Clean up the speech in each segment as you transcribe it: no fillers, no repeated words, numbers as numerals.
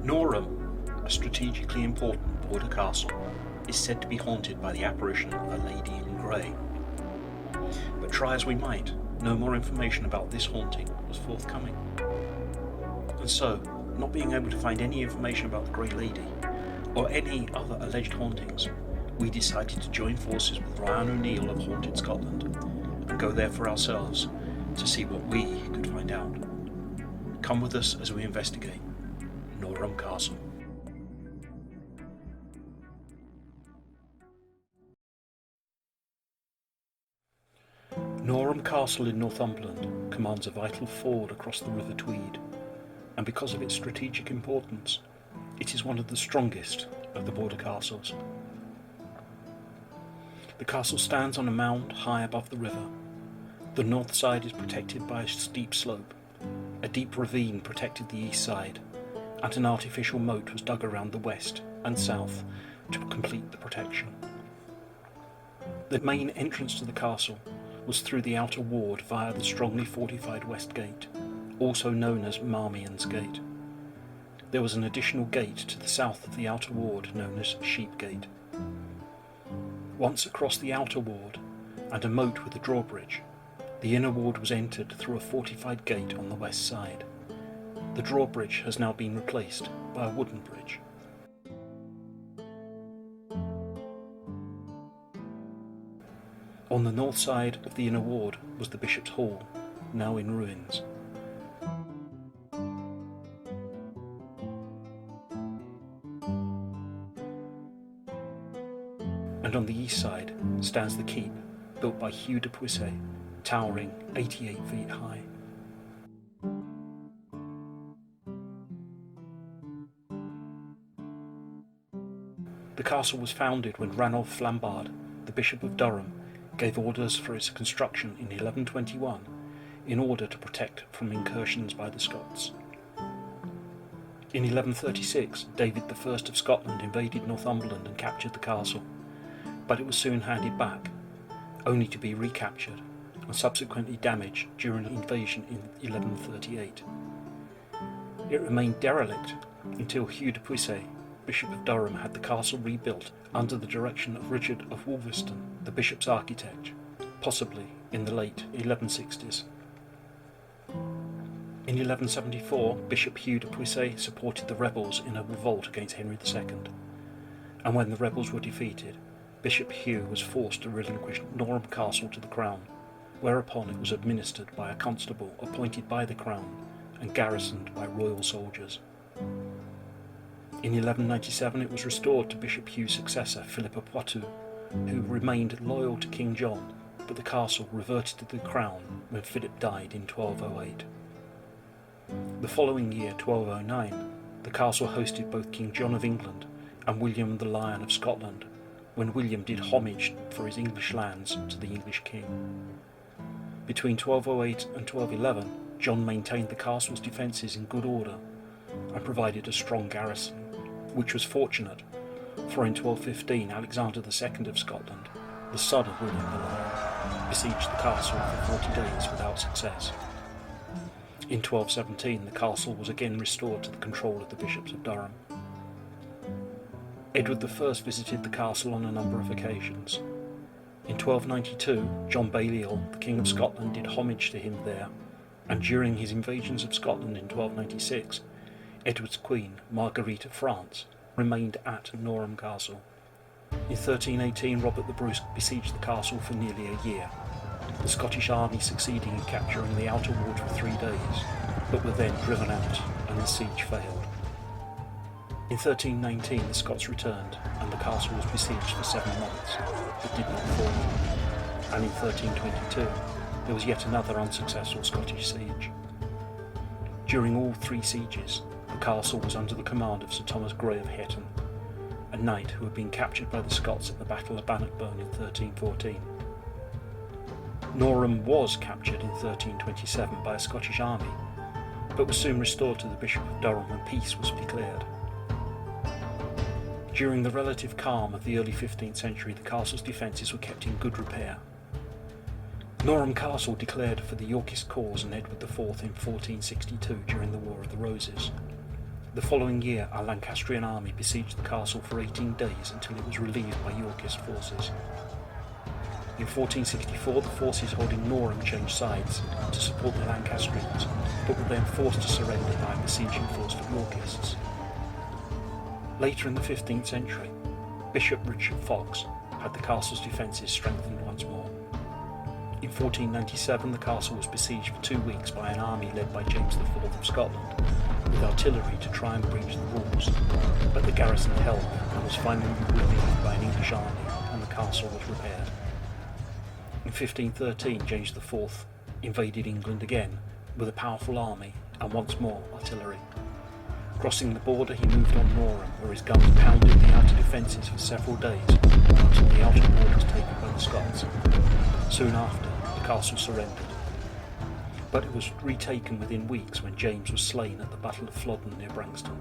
Norham, a strategically important border castle, is said to be haunted by the apparition of a lady in grey. But try as we might, no more information about this haunting was forthcoming. And so, not being able to find any information about the Grey Lady, or any other alleged hauntings, we decided to join forces with Ryan O'Neill of Haunted Scotland and go there for ourselves to see what we could find out. Come with us as we investigate Norham Castle. Norham Castle in Northumberland commands a vital ford across the River Tweed, and because of its strategic importance, it is one of the strongest of the border castles. The castle stands on a mound high above the river. The north side is protected by a steep slope. A deep ravine protected the east side, and an artificial moat was dug around the west and south to complete the protection. The main entrance to the castle was through the outer ward via the strongly fortified West Gate, also known as Marmion's Gate. There was an additional gate to the south of the outer ward known as Sheep Gate. Once across the outer ward, and a moat with a drawbridge, the inner ward was entered through a fortified gate on the west side. The drawbridge has now been replaced by a wooden bridge. On the north side of the inner ward was the Bishop's Hall, now in ruins. And on the east side stands the keep, built by Hugh de Puiset, towering 88 feet high. The castle was founded when Ranulph Flambard, the Bishop of Durham, gave orders for its construction in 1121 in order to protect from incursions by the Scots. In 1136, David I of Scotland invaded Northumberland and captured the castle, but it was soon handed back, only to be recaptured and subsequently damaged during an invasion in 1138. It remained derelict until Hugh de Puiset, Bishop of Durham, had the castle rebuilt under the direction of Richard of Wolverston, the bishop's architect, possibly in the late 1160s. In 1174, Bishop Hugh de Puiset supported the rebels in a revolt against Henry II, and when the rebels were defeated, Bishop Hugh was forced to relinquish Norham Castle to the Crown, whereupon it was administered by a constable appointed by the Crown and garrisoned by royal soldiers. In 1197 it was restored to Bishop Hugh's successor, Philip of Poitou, who remained loyal to King John, but the castle reverted to the Crown when Philip died in 1208. The following year, 1209, the castle hosted both King John of England and William the Lion of Scotland, when William did homage for his English lands to the English king. Between 1208 and 1211, John maintained the castle's defences in good order and provided a strong garrison, which was fortunate, for in 1215 Alexander II of Scotland, the son of William the Lion, besieged the castle for 40 days without success. In 1217 the castle was again restored to the control of the bishops of Durham. Edward I visited the castle on a number of occasions. In 1292 John Balliol, the King of Scotland, did homage to him there, and during his invasions of Scotland in 1296, Edward's queen, Marguerite of France, remained at Norham Castle. In 1318 Robert the Bruce besieged the castle for nearly a year, the Scottish army succeeding in capturing the outer ward for 3 days, but were then driven out and the siege failed. In 1319 the Scots returned and the castle was besieged for 7 months, but did not fall, and in 1322 there was yet another unsuccessful Scottish siege. During all 3 sieges, the castle was under the command of Sir Thomas Grey of Hetton, a knight who had been captured by the Scots at the Battle of Bannockburn in 1314. Norham was captured in 1327 by a Scottish army, but was soon restored to the Bishop of Durham when peace was declared. During the relative calm of the early 15th century, the castle's defences were kept in good repair. Norham Castle declared for the Yorkist cause and Edward IV in 1462 during the War of the Roses. The following year, a Lancastrian army besieged the castle for 18 days until it was relieved by Yorkist forces. In 1464, the forces holding Norham changed sides to support the Lancastrians, but were then forced to surrender by a besieging force of Yorkists. Later in the 15th century, Bishop Richard Fox had the castle's defences strengthened once more. In 1497, the castle was besieged for 2 weeks by an army led by James IV of Scotland, with artillery to try and breach the walls, but the garrison held and was finally relieved by an English army, and the castle was repaired. In 1513, James IV invaded England again with a powerful army and once more artillery. Crossing the border, he moved on Norham, where his guns pounded the outer defences for several days until the outer wall was taken by the Scots. Soon after, the castle surrendered, but it was retaken within weeks when James was slain at the Battle of Flodden near Branxton.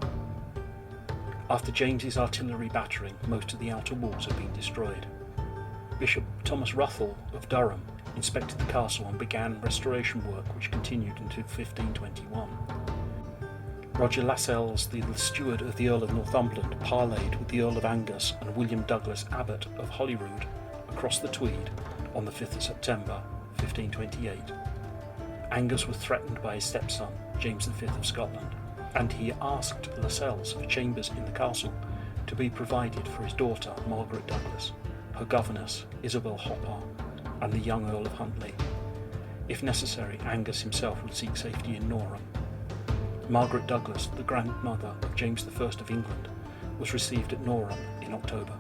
After James's artillery battering, most of the outer walls had been destroyed. Bishop Thomas Ruthell of Durham inspected the castle and began restoration work, which continued until 1521. Roger Lascelles, the steward of the Earl of Northumberland, parleyed with the Earl of Angus and William Douglas, Abbot of Holyrood, across the Tweed on the 5th of September 1528. Angus was threatened by his stepson, James V of Scotland, and he asked Lascelles for chambers in the castle to be provided for his daughter, Margaret Douglas, her governess, Isabel Hopper, and the young Earl of Huntly. If necessary, Angus himself would seek safety in Norham. Margaret Douglas, the grandmother of James I of England, was received at Norham in October.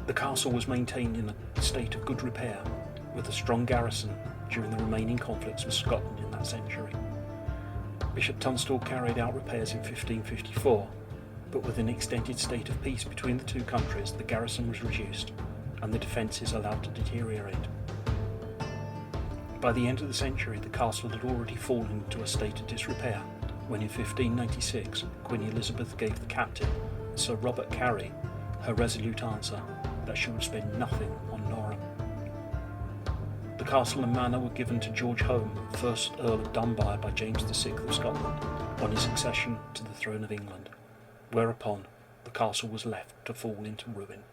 The castle was maintained in a state of good repair, with a strong garrison during the remaining conflicts with Scotland in that century. Bishop Tunstall carried out repairs in 1554, but with an extended state of peace between the two countries, the garrison was reduced and the defences allowed to deteriorate. By the end of the century, the castle had already fallen into a state of disrepair when in 1596 Queen Elizabeth gave the captain, Sir Robert Carey, her resolute answer that she would spend nothing on Norham. The castle and manor were given to George Home, 1st Earl of Dunbar, by James VI of Scotland on his succession to the throne of England, whereupon the castle was left to fall into ruin.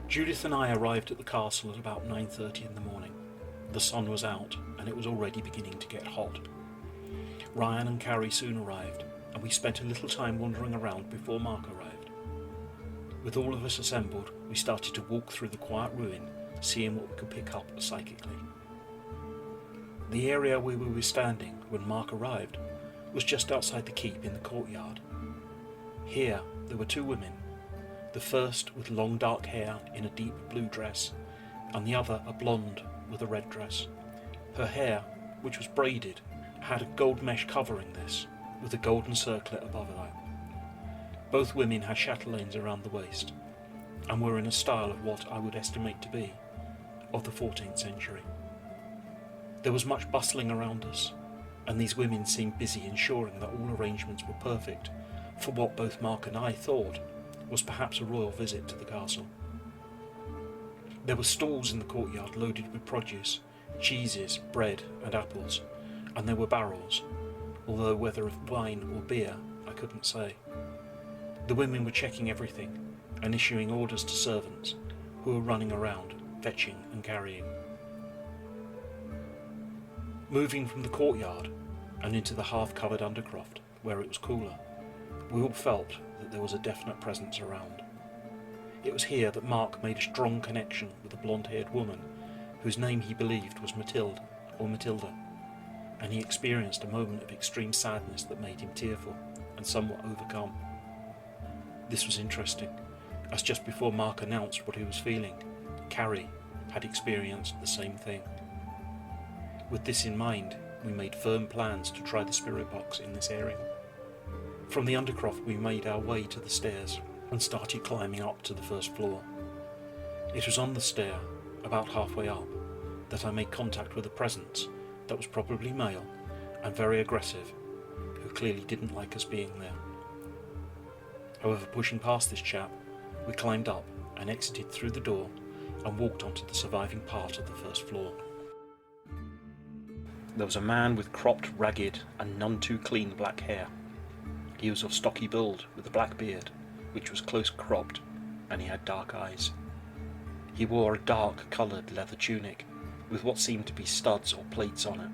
Judith and I arrived at the castle at about 9:30 in the morning. The sun was out and it was already beginning to get hot. Ryan and Carrie soon arrived, and we spent a little time wandering around before Mark arrived. With all of us assembled, we started to walk through the quiet ruin, seeing what we could pick up psychically. The area where we were standing when Mark arrived was just outside the keep in the courtyard. Here there were two women, the first with long dark hair in a deep blue dress, and the other a blonde with a red dress. Her hair, which was braided, had a gold mesh covering this, with a golden circlet above that. Both women had chatelaines around the waist, and were in a style of what I would estimate to be of the 14th century. There was much bustling around us, and these women seemed busy ensuring that all arrangements were perfect for what both Mark and I thought was perhaps a royal visit to the castle. There were stalls in the courtyard loaded with produce, cheeses, bread and apples, and there were barrels, although whether of wine or beer I couldn't say. The women were checking everything and issuing orders to servants, who were running around, fetching and carrying. Moving from the courtyard and into the half-covered undercroft, where it was cooler, we all felt that there was a definite presence around. It was here that Mark made a strong connection with a blonde-haired woman whose name he believed was Matilda, and he experienced a moment of extreme sadness that made him tearful and somewhat overcome. This was interesting, as just before Mark announced what he was feeling, Carrie had experienced the same thing. With this in mind, we made firm plans to try the spirit box in this area. From the undercroft we made our way to the stairs and started climbing up to the first floor. It was on the stair, about halfway up, that I made contact with a presence that was probably male and very aggressive, who clearly didn't like us being there. However, pushing past this chap, we climbed up and exited through the door and walked onto the surviving part of the first floor. There was a man with cropped, ragged and none too clean black hair. He was of stocky build with a black beard, which was close cropped, and he had dark eyes. He wore a dark-coloured leather tunic with what seemed to be studs or plates on it.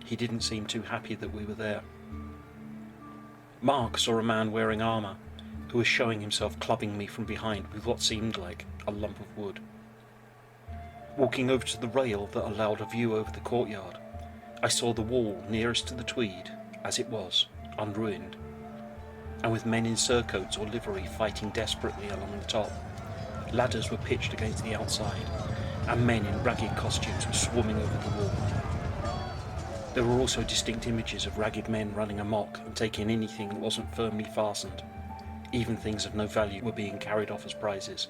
He didn't seem too happy that we were there. Mark saw a man wearing armour who was showing himself clubbing me from behind with what seemed like a lump of wood. Walking over to the rail that allowed a view over the courtyard, I saw the wall nearest to the Tweed, as it was, unruined, and with men in surcoats or livery fighting desperately along the top. Ladders were pitched against the outside, and men in ragged costumes were swarming over the wall. There were also distinct images of ragged men running amok and taking anything that wasn't firmly fastened. Even things of no value were being carried off as prizes.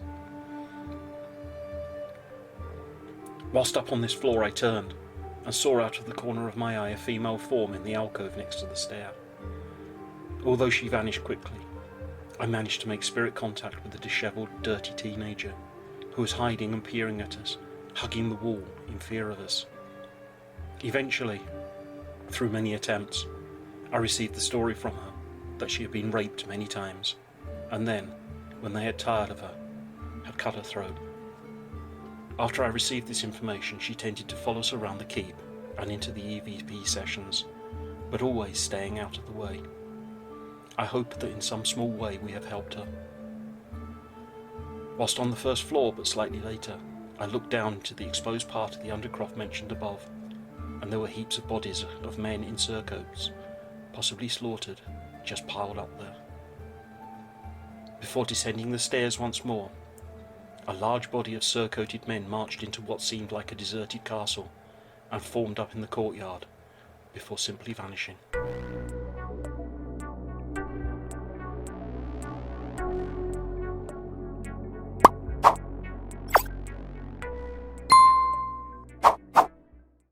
Whilst up on this floor I turned, and saw out of the corner of my eye a female form in the alcove next to the stair. Although she vanished quickly, I managed to make spirit contact with the dishevelled, dirty teenager, who was hiding and peering at us, hugging the wall in fear of us. Eventually, through many attempts, I received the story from her that she had been raped many times, and then, when they had tired of her, had cut her throat. After I received this information, she tended to follow us around the keep and into the EVP sessions, but always staying out of the way. I hope that in some small way we have helped her. Whilst on the first floor, but slightly later, I looked down into the exposed part of the undercroft mentioned above, and there were heaps of bodies of men in surcoats, possibly slaughtered, just piled up there. Before descending the stairs once more, a large body of surcoated men marched into what seemed like a deserted castle and formed up in the courtyard before simply vanishing.